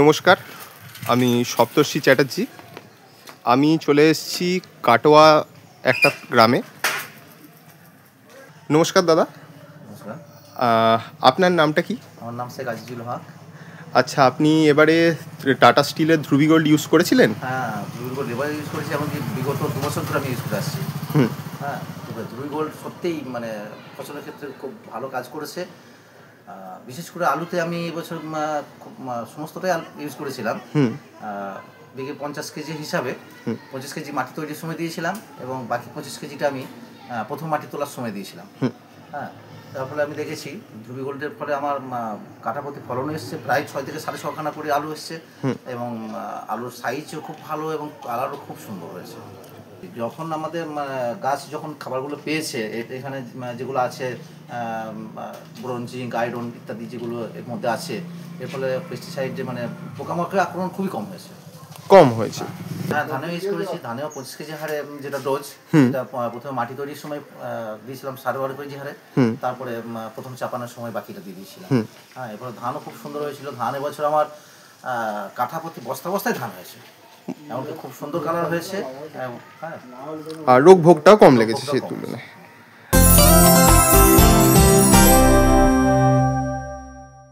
নমস্কার, আমি সপ্তর্ষি চ্যাটার্জি। আমি চলে এসেছি কাটোয়া একটা গ্রামে। নমস্কার দাদা। নমস্কার। আপনার নামটা কি? আমার নাম শেখ আজিজুল হক। আচ্ছা, আপনি এবারে টাটা স্টিলের ধ্রুবী গোল্ড ইউজ করেছিলেন? হ্যাঁ, ধ্রুবী গোল্ড এবার ইউজ করেছি, এমনকি বিগত ২ বছর ধরে আমি ইউজ করে আসছি। হুম। হ্যাঁ, তবে ধ্রুবী গোল্ড সত্যিই মানে ফসলের ক্ষেত্রে খুব ভালো কাজ করেছে। বিশেষ করে আলুতে আমি এবছর খুব সমস্তটাই আলু ইউজ করেছিলাম। হুম। বিঘে ৫০ কেজি হিসাবে ২৫ কেজি মাটি তৈরির সময় দিয়েছিলাম এবং বাকি ২৫ কেজিটা আমি প্রথম মাটি তোলার সময় দিয়েছিলাম। হ্যাঁ, তার ফলে আমি দেখেছি ধ্রুবী গোল্ডের ফলে আমার কাঠাপ্রতি ফলনও এসছে, প্রায় ৬ থেকে ৬.৫ খানা করে আলু এসছে এবং আলুর সাইজও খুব ভালো এবং কালারও খুব সুন্দর হয়েছে। যখন আমাদের গাছ যখন খাবারগুলো পেয়েছে, এখানে যেগুলো আছে বোরন, জিঙ্ক, আয়রন ইত্যাদি যেগুলো এর মধ্যে আছে, এর ফলে পেস্টিসাইড যে পোকামাকড়ের আক্রমণ খুবই কম হয়েছে। হ্যাঁ, ধানেও ইউজ করেছি। ধানেও ২৫ কেজি হারে যেটা ডোজ, সেটা প্রথমে মাটি তৈরির সময় দিয়েছিলাম ১২.৫ কেজি হারে, তারপরে প্রথম চাপানোর সময় বাকিটা দিয়ে দিয়েছিলাম। হ্যাঁ, এরপরে ধানও খুব সুন্দর হয়েছিল। ধান এবছর আমার কাঠা প্রতি বস্তায় ধান হয়েছে, এমনকি খুব সুন্দর কালার হয়েছে। হ্যাঁ, আর রোগ ভোগটাও কম লেগেছে সেই তুলনায়।